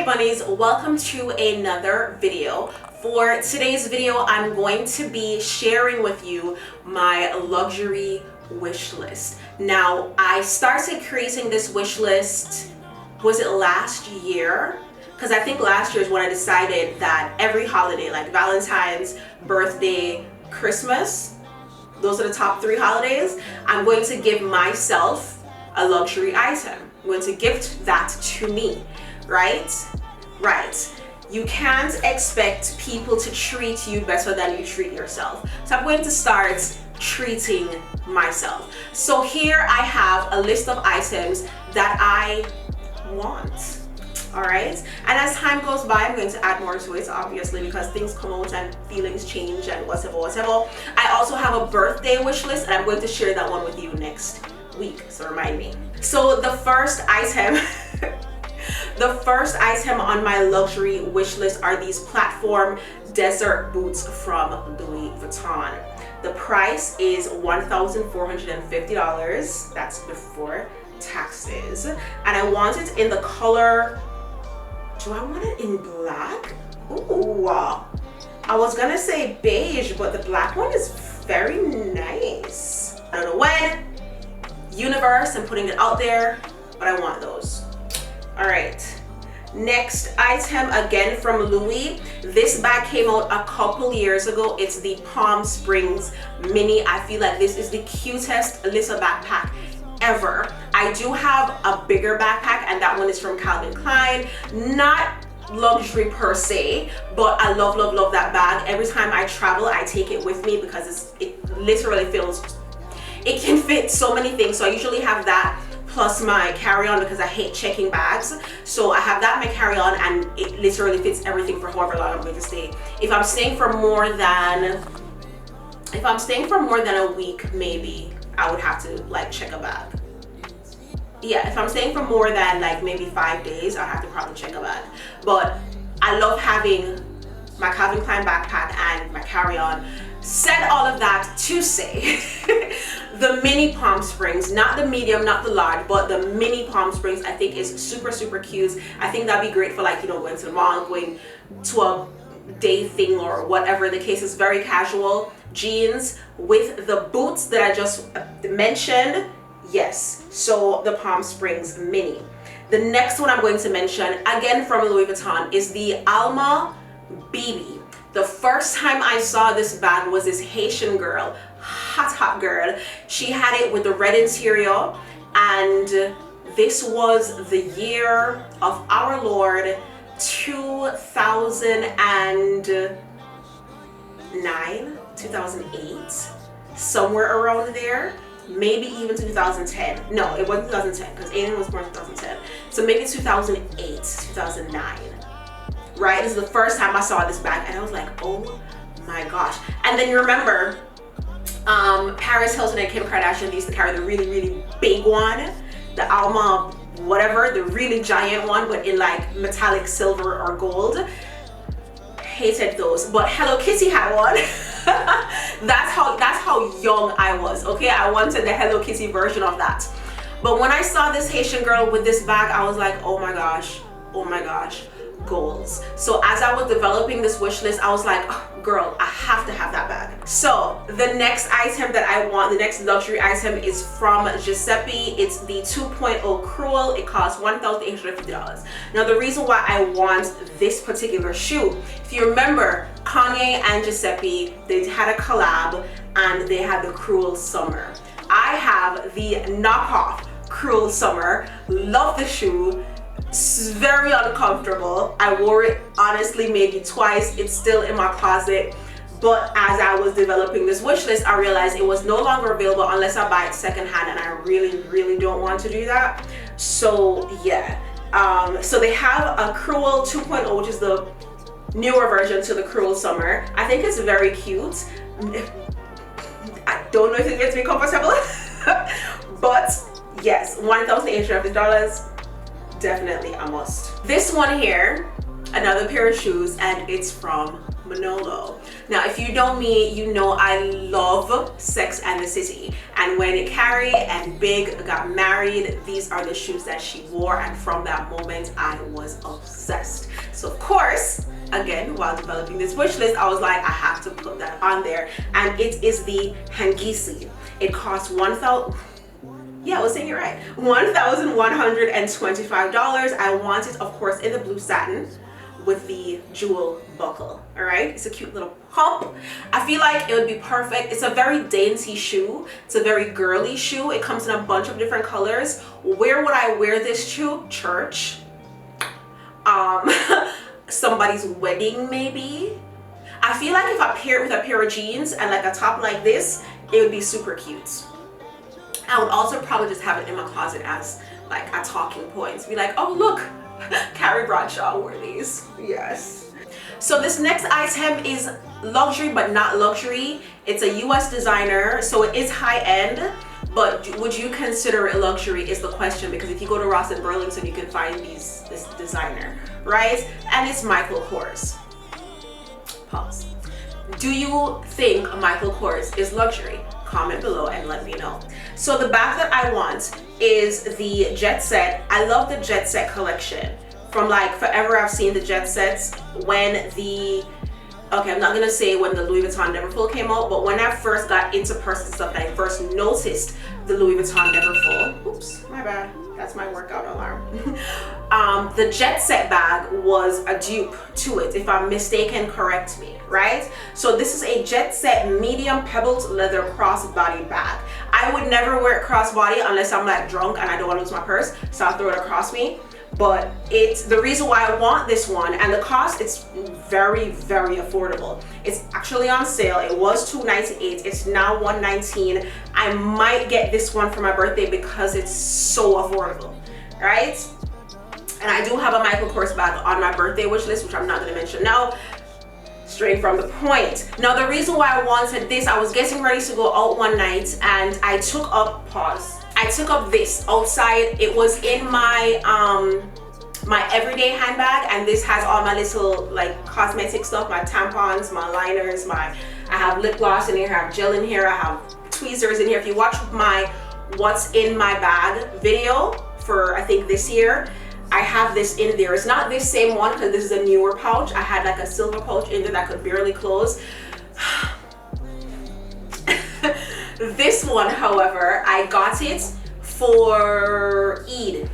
Hey bunnies, welcome to another video. For today's video, I'm going to be sharing with you my luxury wish list. Now, I started creating this wish list, was it last year? Because I think last year is when I decided that every holiday, like Valentine's, birthday, Christmas, those are the top 3 holidays, I'm going to give myself a luxury item. I'm going to gift that to me, right? You can't expect people to treat you better than you treat yourself. So I'm going to start treating myself. So here I have a list of items that I want. All right, and as time goes by, I'm going to add more to it, obviously, because things come out and feelings change and whatever. I also have a birthday wish list, and I'm going to share that one with you next week, so remind me. So the first item the first item on my luxury wish list are these platform desert boots from Louis Vuitton. The price is $1,450. That's before taxes, and I want it in the color. Do I want it in black? Ooh, I was gonna say beige, but the black one is very nice. I don't know when. Universe, I'm putting it out there, but I want those. All right. Next item, again from Louis. This bag came out a couple years ago. It's the Palm Springs Mini. I feel like this is the cutest little backpack ever. I do have a bigger backpack, and that one is from Calvin Klein. Not luxury per se, but I love that bag. Every time I travel, I take it with me because it literally feels, it can fit so many things. So I usually have that plus my carry-on because I hate checking bags. So I have that in my carry-on, and it literally fits everything for however long I'm going to stay. If I'm staying for more than a week, maybe I would have to like check a bag. Yeah, if I'm staying for more than like maybe 5 days, I'll have to probably check a bag. But I love having my Calvin Klein backpack and my carry-on. Said all of that to say the mini Palm Springs, not the medium, not the large, but the mini Palm Springs, I think is super cute. I think that'd be great for, like, you know, going to the mall, going to a day thing or whatever the case is. Very casual. Jeans with the boots that I just mentioned. Yes, so the Palm Springs Mini. The next one I'm going to mention, again from Louis Vuitton, is the Alma BB. The first time I saw this bag was this Haitian girl, hot girl. She had it with the red interior, and this was the year of our Lord 2009, 2008, somewhere around there. Maybe even 2010. No, it wasn't 2010 because Aiden was born in 2010. So maybe 2008, 2009. Right? This is the first time I saw this bag, and I was like, oh my gosh. And then you remember Paris Hilton and Kim Kardashian used to carry the really big one, the Alma whatever, the really giant one, but in like metallic silver or gold. Hated those, but Hello Kitty had one. that's how young I was. Okay, I wanted the Hello Kitty version of that. But when I saw this Haitian girl with this bag, I was like, oh my gosh, goals. So as I was developing this wish list, I was like, oh, girl, I have to have that bag. So the next item that I want, the next luxury item, is from Giuseppe. It's the 2.0 Cruel. It costs $1,850. Now the reason why I want this particular shoe, if you remember, Kanye and Giuseppe, they had a collab and they had the Cruel Summer. I have the knockoff Cruel Summer. Love the shoe. It's very uncomfortable. I wore it honestly maybe twice. It's still in my closet. But as I was developing this wish list, I realized it was no longer available unless I buy it secondhand, and I really don't want to do that. So yeah, so they have a Cruel 2.0, which is the newer version to the Cruel Summer. I think it's very cute. I don't know if it gets me comfortable, but yes, $1,850. Definitely a must. This one here, another pair of shoes, and it's from Manolo. Now, if you know me, you know I love Sex and the City, and when Carrie and Big got married, these are the shoes that she wore, and from that moment I was obsessed. So of course, again, while developing this wish list, I was like, I have to put that on there, and it is the Hangisi. It costs $1,000. Yeah, I was saying it right. $1,125. I want it, of course, in the blue satin with the jewel buckle. All right, it's a cute little pump. I feel like it would be perfect. It's a very dainty shoe. It's a very girly shoe. It comes in a bunch of different colors. Where would I wear this shoe? Church. Somebody's wedding, maybe. I feel like if I pair it with a pair of jeans and like a top like this, it would be super cute. I would also probably just have it in my closet as like a talking point. Be like, oh look, Carrie Bradshaw wore these. Yes. So this next item is luxury but not luxury. It's a US designer, so it is high end, but would you consider it luxury is the question, because if you go to Ross and Burlington, you can find this designer, right? And it's Michael Kors. Pause. Do you think Michael Kors is luxury? Comment below and let me know. So the bag that I want is the Jet Set. I love the Jet Set collection. From like forever, I've seen the Jet Sets. When the, okay, I'm not gonna say when the Louis Vuitton Neverfull came out, but when I first got into purses and stuff, and I first noticed the Louis Vuitton Neverfull. Oops, my bad. That's my workout alarm. The Jet Set bag was a dupe to it. If I'm mistaken, correct me, right? So this is a Jet Set medium pebbled leather crossbody bag. I would never wear it crossbody unless I'm like drunk and I don't want to lose my purse, so I'll throw it across me. But it's the reason why I want this one, and the cost, it's very, very affordable. It's actually on sale. It was $298. It's now $119. I might get this one for my birthday because it's so affordable, right? And I do have a Michael Kors bag on my birthday wish list, which I'm not going to mention now. Straight from the point. Now, the reason why I wanted this, I was getting ready to go out one night and I took up, I took up this outside. It was in my my everyday handbag, and this has all my little like cosmetic stuff, my tampons, my liners, I have lip gloss in here, I have gel in here, I have tweezers in here. If you watch my what's in my bag video for I think this year, I have this in there. It's not this same one because this is a newer pouch. I had like a silver pouch in there that could barely close. This one, however, I got it for Eid.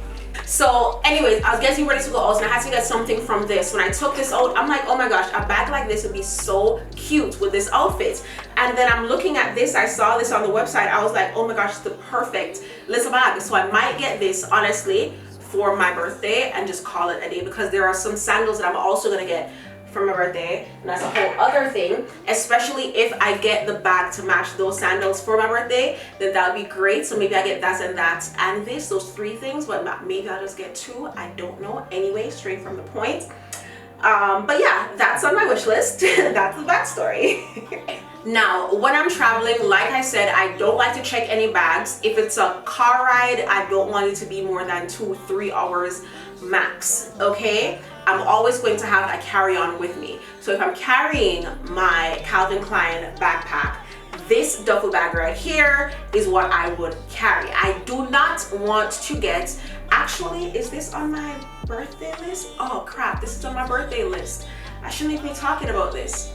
So anyways, I was getting ready to go out and I had to get something from this. When I took this out, I'm like, oh my gosh, a bag like this would be so cute with this outfit. And then I'm looking at this, I saw this on the website. I was like, oh my gosh, it's the perfect little bag. So I might get this, honestly, for my birthday and just call it a day, because there are some sandals that I'm also gonna get for my birthday, and that's a whole other thing. Especially if I get the bag to match those sandals for my birthday, then that would be great. So maybe I get that and this, those three things, but maybe I'll just get two, I don't know. Anyway, straight from the point. But yeah, that's on my wish list. That's the backstory. Now, when I'm traveling, like I said, I don't like to check any bags. If it's a car ride, I don't want it to be more than 2-3 hours max, okay? I'm always going to have a carry-on with me. So if I'm carrying my Calvin Klein backpack, this duffel bag right here is what I would carry. I do not want to get, actually, is this on my birthday list? Oh crap, this is on my birthday list. I shouldn't be talking about this.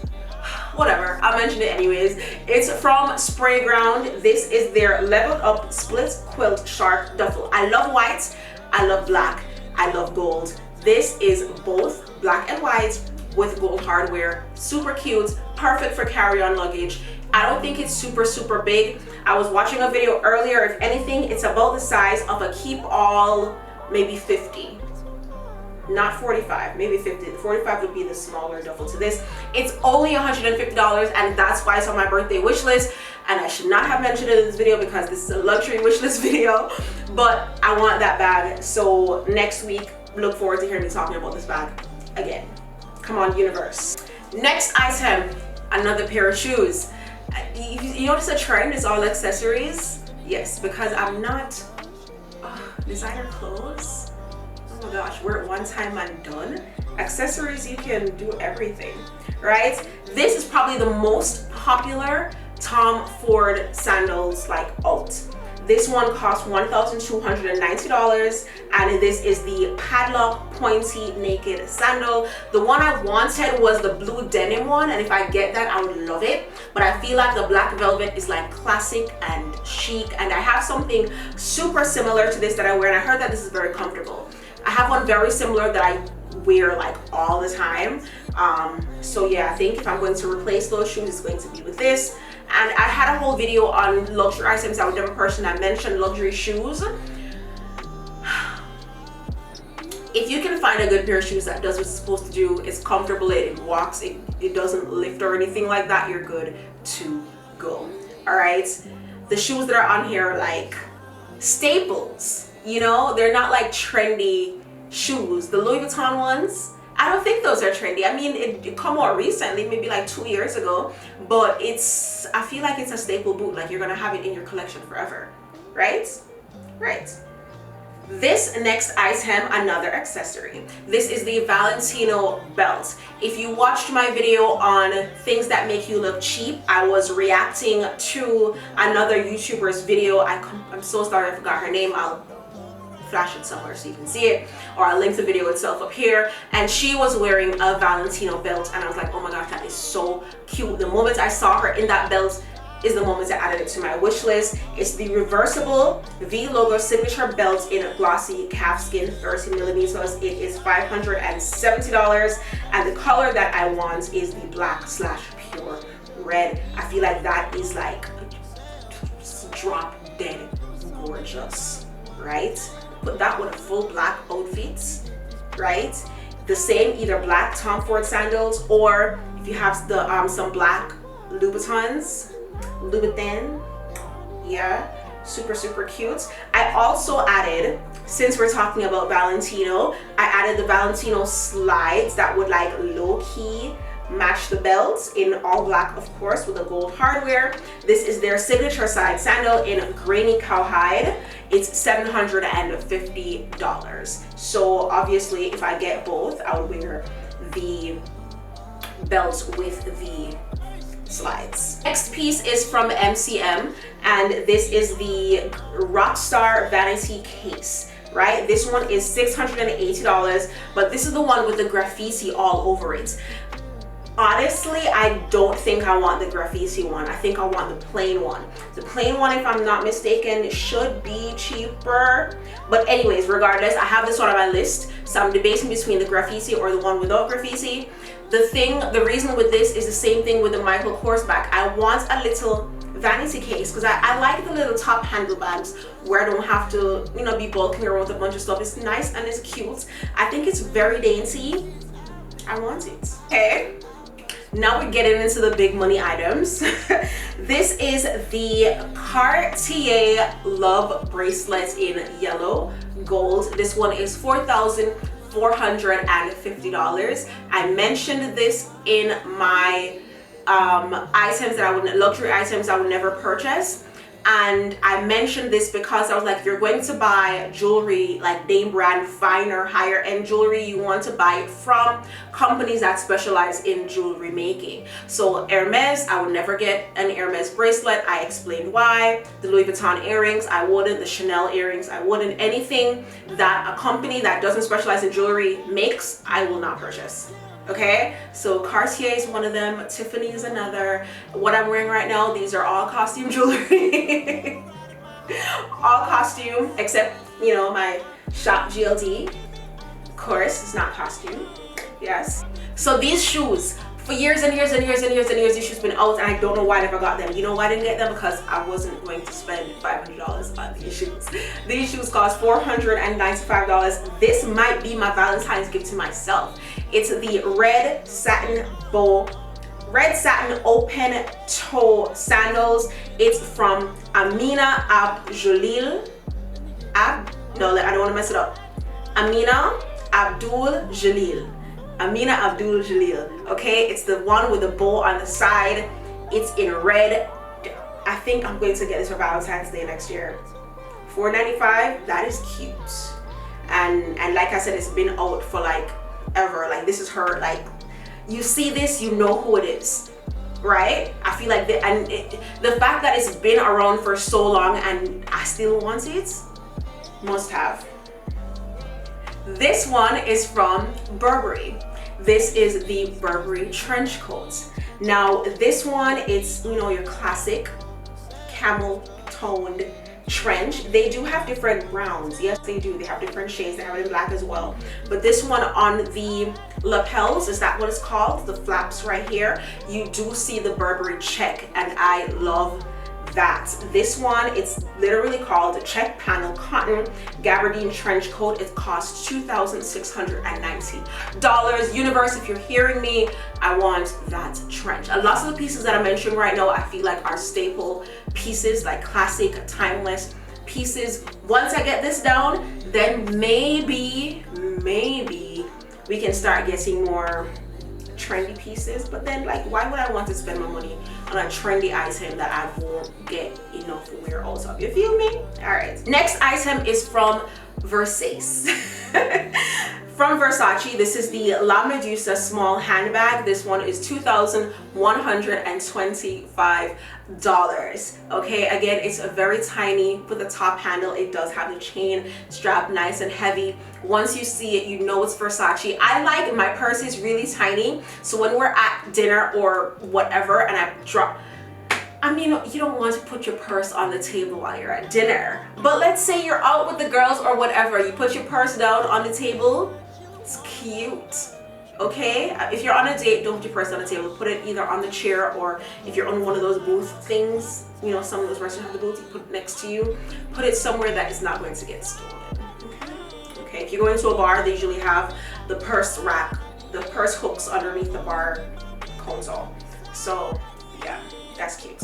Whatever, I'll mention it anyways. It's from Sprayground. This is their leveled up split quilt shark duffel. I love white, I love black, I love gold. This is both black and white with gold hardware. Super cute, perfect for carry-on luggage. I don't think it's super big. I was watching a video earlier. If anything, it's about the size of a keep all, maybe 50. Not 45, maybe 50. The 45 would be the smaller duffel to this. It's only $150, and that's why it's on my birthday wish list. And I should not have mentioned it in this video because this is a luxury wish list video, but I want that bag. So next week, look forward to hearing me talking about this bag again. Come on, universe. Next item, another pair of shoes. You notice a trend is all accessories? Yes, because I'm not designer clothes. oh my gosh, wear it one time and done. Accessories, you can do everything, right? This is probably the most popular Tom Ford sandals like out. This one costs $1,290, and this is the padlock pointy naked sandal. The one I wanted was the blue denim one, and if I get that, I would love it. But I feel like the black velvet is like classic and chic, and I have something super similar to this that I wear, and I heard that this is very comfortable. I have one very similar that I wear like all the time. So yeah, I think if I'm going to replace those shoes, it's going to be with this. And I had a whole video on luxury items I would never purchase, and I mentioned luxury shoes. If you can find a good pair of shoes that does what it's supposed to do, it's comfortable, it walks, it doesn't lift or anything like that, you're good to go. All right, the shoes that are on here are like staples, you know, they're not like trendy shoes. The Louis Vuitton ones, I don't think those are trendy. I mean, it come out recently, maybe like 2 years ago, but I feel like it's a staple boot. Like, you're gonna have it in your collection forever, right? Right. This next item, another accessory. This is the Valentino Belt. If you watched my video on things that make you look cheap, I was reacting to another YouTuber's video. I'm so sorry, I forgot her name. I'll flash it somewhere so you can see it, or I'll link the video itself up here. And she was wearing a Valentino belt, and I was like, oh my gosh, that is so cute. The moment I saw her in that belt is the moment I added it to my wish list. It's the reversible V logo signature belt in glossy calfskin 30 millimeters. It is $570, and the color that I want is the black/pure red. I feel like that is like drop dead gorgeous, right? Put that with a full black outfit, right? The same, either black Tom Ford sandals, or if you have the some black Louboutins, yeah, super cute. I also added, since we're talking about Valentino, I added the Valentino Slides that would like low-key match the belt in all black, of course, with the gold hardware. This is their signature side sandal in grainy cowhide. It's $750. So obviously, if I get both, I would wear the belt with the slides. Next piece is from MCM, and this is the Rockstar Vanity Case, right? This one is $680, but this is the one with the graffiti all over it. Honestly, I don't think I want the graffiti one. I think I want the plain one. The plain one, if I'm not mistaken, should be cheaper. But anyways, regardless, I have this one on my list. So I'm debating between the graffiti or the one without graffiti. The reason with this is the same thing with the Michael Kors bag. I want a little vanity case because I like the little top handlebags where I don't have to, you know, be bulking around with a bunch of stuff. It's nice and it's cute. I think it's very dainty. I want it. Okay. Now we're getting into the big money items. This is the Cartier Love Bracelet in yellow gold. This one is $4,450. I mentioned this in my items that luxury items I would never purchase. And I mentioned this because I was like, if you're going to buy jewelry, like name brand, finer, higher end jewelry, you want to buy it from companies that specialize in jewelry making. So Hermes, I would never get an Hermes bracelet. I explained why. The Louis Vuitton earrings, I wouldn't. The Chanel earrings, I wouldn't. Anything that a company that doesn't specialize in jewelry makes, I will not purchase. Okay, so Cartier is one of them, Tiffany is another. What I'm wearing right now, these are all costume jewelry. All costume, except, you know, my shop GLD. Of course, it's not costume, yes. So these shoes, for years and years and years and years and years, these shoes been out, and I don't know why I never got them. You know why I didn't get them? Because I wasn't going to spend $500 on these shoes. These shoes cost $495. This might be my Valentine's gift to myself. It's the red satin open toe sandals. It's from Amina Abdul no, I don't want to mess it up. Amina Abdul Jalil. Okay, it's the one with the bow on the side. It's in red. I think I'm going to get this for Valentine's Day next year. $495, that is cute. and like I said, it's been out for like ever. Like this is her, like you see this, you know who it is, right? I feel like the fact that it's been around for so long and I still want it, must have. This one is from Burberry. This is the Burberry trench coat. Now this one, it's, you know, your classic camel toned trench. They do have different browns. Yes, they do. They have different shades. They have it in black as well. But this one on the lapels, is that what it's called? The flaps right here. You do see the Burberry check, and I love that. This one, it's literally called check panel cotton gabardine trench coat. It costs $2,690. Universe, if you're hearing me, I want that trench. And lots of the pieces that I'm mentioning right now, I feel like are staple pieces, like classic, timeless pieces. Once I get this down, then maybe we can start getting more trendy pieces. But then, like, why would I want to spend my money on a trendy item that I won't get enough to wear also? You feel me? All right, next item is from Versace. From Versace, this is the La Medusa small handbag. This one is $2,125. Okay, again, it's a very tiny with the top handle. It does have the chain strap, nice and heavy. Once you see it, you know it's Versace. I like, my purse is really tiny, so when we're at dinner or whatever and I drop, I mean, you don't want to put your purse on the table while you're at dinner, but let's say you're out with the girls or whatever, you put your purse down on the table. It's cute. Okay, if you're on a date, don't put your purse on the table. Put it either on the chair, or if you're on one of those booth things, you know, some of those restaurants have the booth, you put it next to you. Put it somewhere that is not going to get stolen. Okay, if you go into a bar, they usually have the purse rack, the purse hooks underneath the bar console. So yeah, that's cute.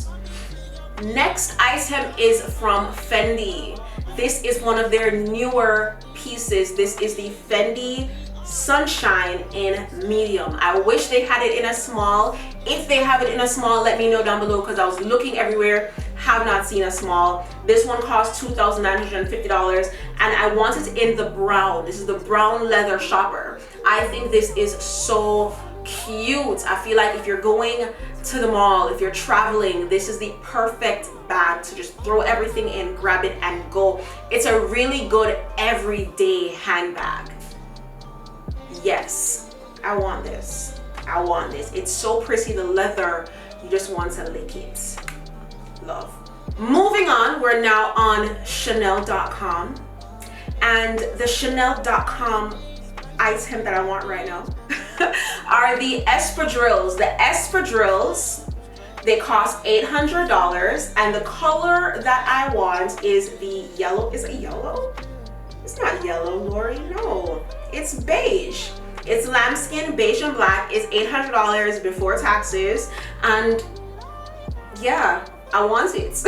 Next item is from Fendi. This is one of their newer pieces. This is the Fendi Sunshine in medium. I wish they had it in a small. If they have it in a small, let me know down below, because I was looking everywhere, have not seen a small. This one costs $2,950, and I want it in the brown. This is the brown leather shopper. I think this is so cute. I feel like if you're going to the mall, if you're traveling, this is the perfect bag to just throw everything in, grab it and go. It's a really good everyday handbag. Yes, I want this. I want this. It's so pretty, the leather, you just want to lick it. Love. Moving on, we're now on Chanel.com, and the Chanel.com item that I want right now are the espadrilles. The espadrilles, they cost $800, and the color that I want is the yellow. Is it yellow? It's not yellow, Lori. No, it's beige. It's lambskin, beige and black. It's $800 before taxes, and yeah, I want it.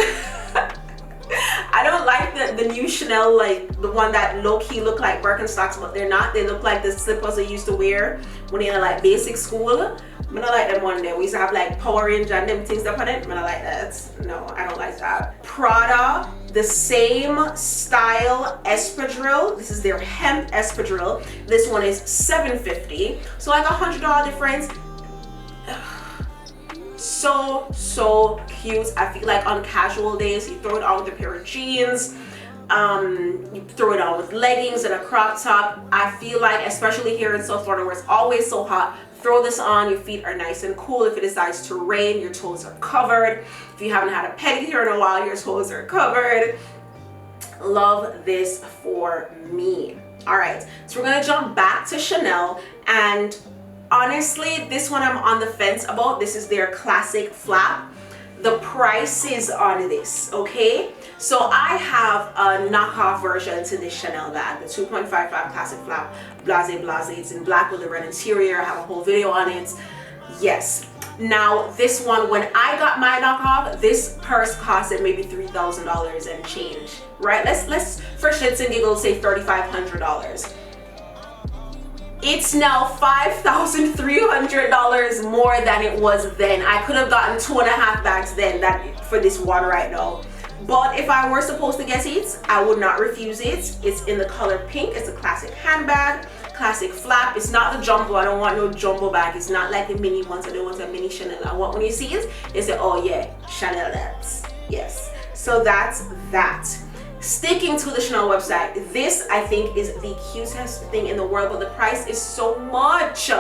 I don't like the new Chanel, like the one that low-key look like Birkenstocks, but they're not. They look like the slippers I used to wear when they were like basic school. I don't like them one day. We used to have like Power Ranger and them things up on it. I don't like that. No, I don't like that. Prada, the same style espadrille. This is their Hemp Espadrille. This one is $750. So like $100 difference. So cute. I feel like on casual days, you throw it on with a pair of jeans, you throw it on with leggings and a crop top. I feel like, especially here in South Florida where it's always so hot, throw this on, your feet are nice and cool. If it decides to rain, your toes are covered. If you haven't had a pedicure in a while, your toes are covered. Love this for me. All right, so we're gonna jump back to Chanel, and honestly, this one I'm on the fence about. This is their classic flap. The prices on this, okay? So I have a knockoff version to this Chanel bag, the 2.55 classic flap, blase. It's in black with a red interior. I have a whole video on it. Yes. Now this one, when I got my knockoff, this purse costed maybe $3,000 and change, right? Let's for shits and giggles say $3,500. It's now $5,300 more than it was then. I could have gotten 2.5 bags then for this one right now. But if I were supposed to get it, I would not refuse it. It's in the color pink. It's a classic handbag, classic flap. It's not the jumbo. I don't want no jumbo bag. It's not like the mini ones. I don't want a mini Chanel. I want when you see it, you say, oh yeah, Chanel that's. Yes. So that's that. Sticking to the Chanel website, this I think is the cutest thing in the world, but the price is so much.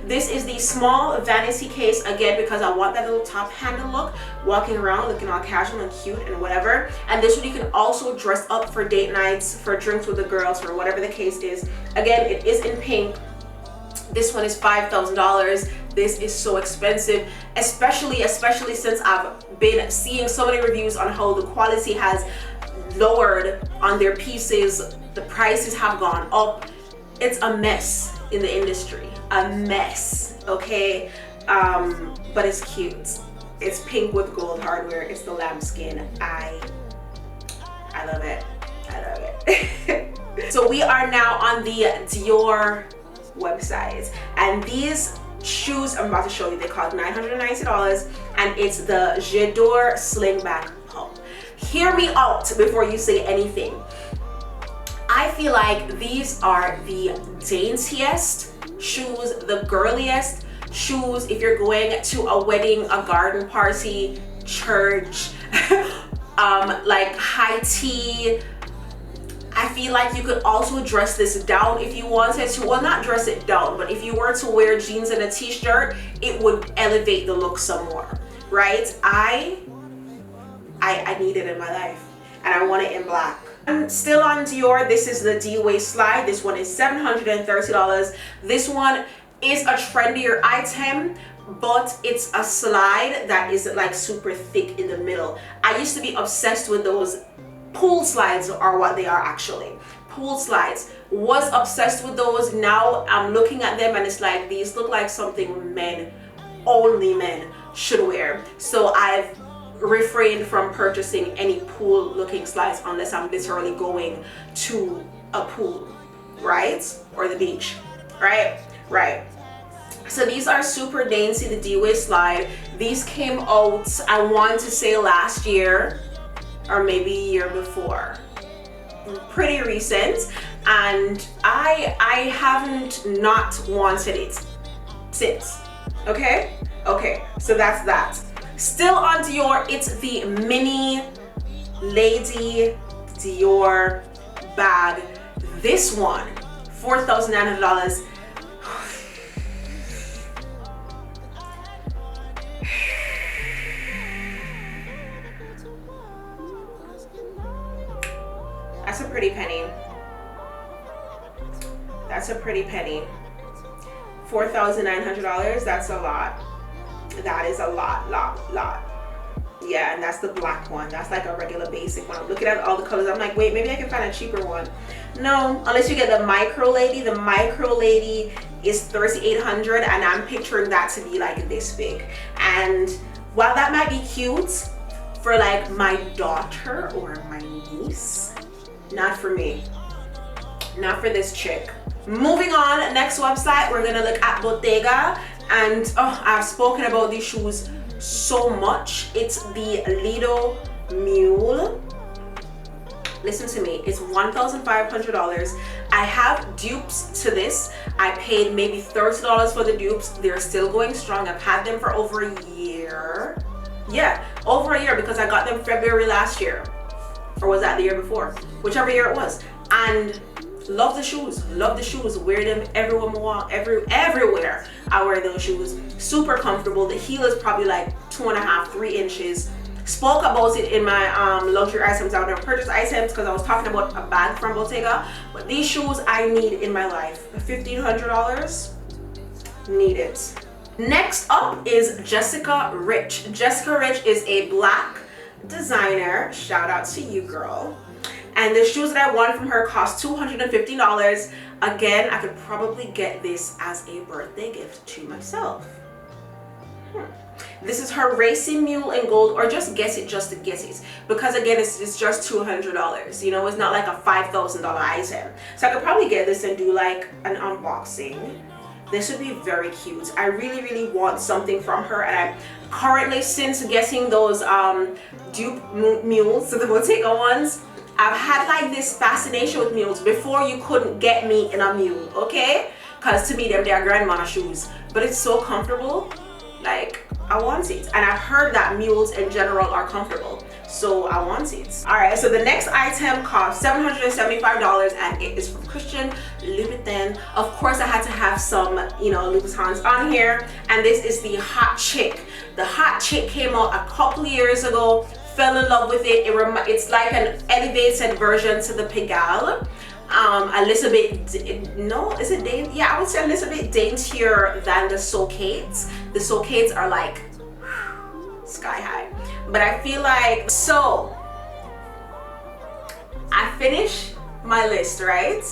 This is the small vanity case, again, because I want that little top handle look, walking around looking all casual and cute and whatever. And this one you can also dress up for date nights, for drinks with the girls, for whatever the case is. Again, it is in pink. This one is $5,000. This is so expensive, especially since I've been seeing so many reviews on how the quality has lowered on their pieces. The prices have gone up. It's a mess in the industry, a mess, okay? But it's cute. It's pink with gold hardware. It's the lambskin. I love it. I love it. So we are now on the Dior website, and these shoes I'm about to show you, they cost $990, and it's the Jedore Slingback pump. Hear me out before you say anything. I feel like these are the daintiest shoes, the girliest shoes if you're going to a wedding, a garden party, church, like high tea. I feel like you could also dress this down if you wanted to. Well, not dress it down, but if you were to wear jeans and a t-shirt, it would elevate the look some more, right? I need it in my life, and I want it in black. I'm still on Dior. This is the D-Way Slide. This one is $730. This one is a trendier item, but it's a slide that is like super thick in the middle. I used to be obsessed with those pool slides, are what they are actually. Pool slides. Was obsessed with those. Now I'm looking at them and it's like, these look like something men, only men, should wear. So I've refrained from purchasing any pool looking slides unless I'm literally going to a pool, right? Or the beach, right? Right. So these are super dainty, the D-Way Slide. These came out, I want to say last year, or maybe a year before. Pretty recent, and I haven't not wanted it since. Okay, so that's that. Still on Dior, it's the mini lady Dior bag. This one, $4,900. That's a pretty penny. That's a pretty penny. $4,900, that's a lot. That is a lot. Yeah, and that's the black one. That's like a regular basic one. I'm looking at all the colors. I'm like, wait, maybe I can find a cheaper one. No, unless you get the micro lady. The micro lady is $3,800, and I'm picturing that to be like this big. And while that might be cute for like my daughter or my niece, not for me, not for this chick. Moving on, next website, we're gonna look at Bottega, and I've spoken about these shoes so much. It's the Lido Mule. Listen to me, it's $1,500. I have dupes to this. I paid maybe $30 for the dupes. They're still going strong. I've had them for over a year. Yeah, over a year, because I got them February last year. Or was that the year before? Whichever year it was. And love the shoes, wear them everywhere. I wear those shoes. Super comfortable. The heel is probably like 2.5, 3 inches. Spoke about it in my luxury items out there, purchase items, because I was talking about a bag from Bottega. But these shoes I need in my life. $1,500, need it. Next up is Jessica Rich. Jessica Rich is a black designer. Shout out to you, girl. And the shoes that I want from her cost $250. Again, I could probably get this as a birthday gift to myself. This is her Racing Mule in gold, or just get it just to get it, because again, it's just $200. You know, it's not like a $5,000 item. So I could probably get this and do like an unboxing this would be very cute. I really want something from her, and I'm currently, since getting those dupe mules, so the Bottega ones, I've had like this fascination with mules. Before, you couldn't get me in a mule, okay? Because to me, they are grandma shoes, but it's so comfortable. Like, I want it. And I've heard that mules in general are comfortable, so I want it. All right, so the next item cost $775, and it is from Christian Louboutin. Of course, I had to have some, you know, Louboutins on here, and this is the Hot Chick. The Hot Chick came out a couple years ago, fell in love with it. It's like an elevated version to the Pigalle. A little bit, no, is it dainty? Yeah, I would say a little bit daintier than the Socates. The Socates are like sky high, but I feel like, so I finished my list, right?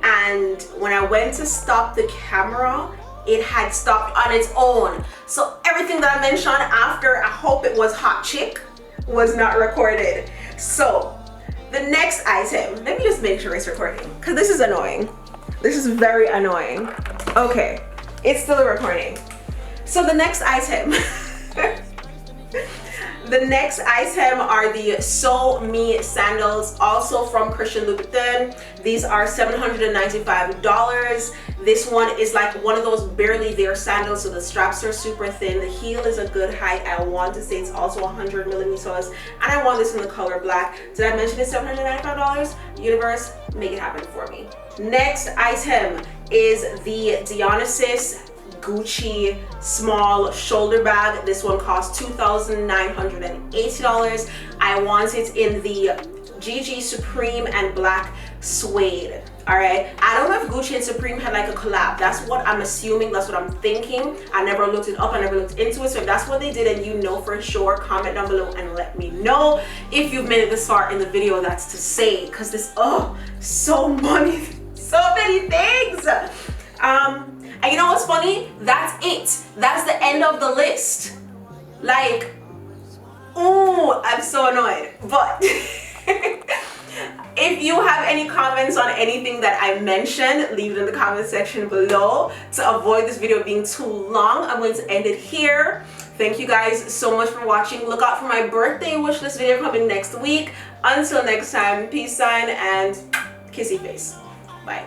And when I went to stop the camera, it had stopped on its own. So everything that I mentioned after, I hope it was Hot Chick, was not recorded. So the next item, let me just make sure it's recording, because this is annoying. This is very annoying. Okay, it's still recording. So the next item, the next item are the So Me sandals, also from Christian Louboutin. These are $795. This one is like one of those barely there sandals, so the straps are super thin. The heel is a good height. I want to say it's also 100 millimeters, and I want this in the color black. Did I mention it's $795? Universe, make it happen for me. Next item is the Dionysus Gucci small shoulder bag. This one costs $2,980. I want it in the GG Supreme and black suede. All right, I don't know if Gucci and Supreme had like a collab. That's what I'm assuming, that's what I'm thinking. I never looked it up, I never looked into it. So if that's what they did and you know for sure, comment down below and let me know. If you've made it this far in the video, that's to say, because this, oh, so many things. And you know what's funny? That's it. That's the end of the list. Like, oh, I'm so annoyed. But if you have any comments on anything that I mentioned, leave it in the comment section below. To avoid this video being too long, I'm going to end it here. Thank you guys so much for watching. Look out for my birthday wish list video coming next week. Until next time, peace sign and kissy face. Bye.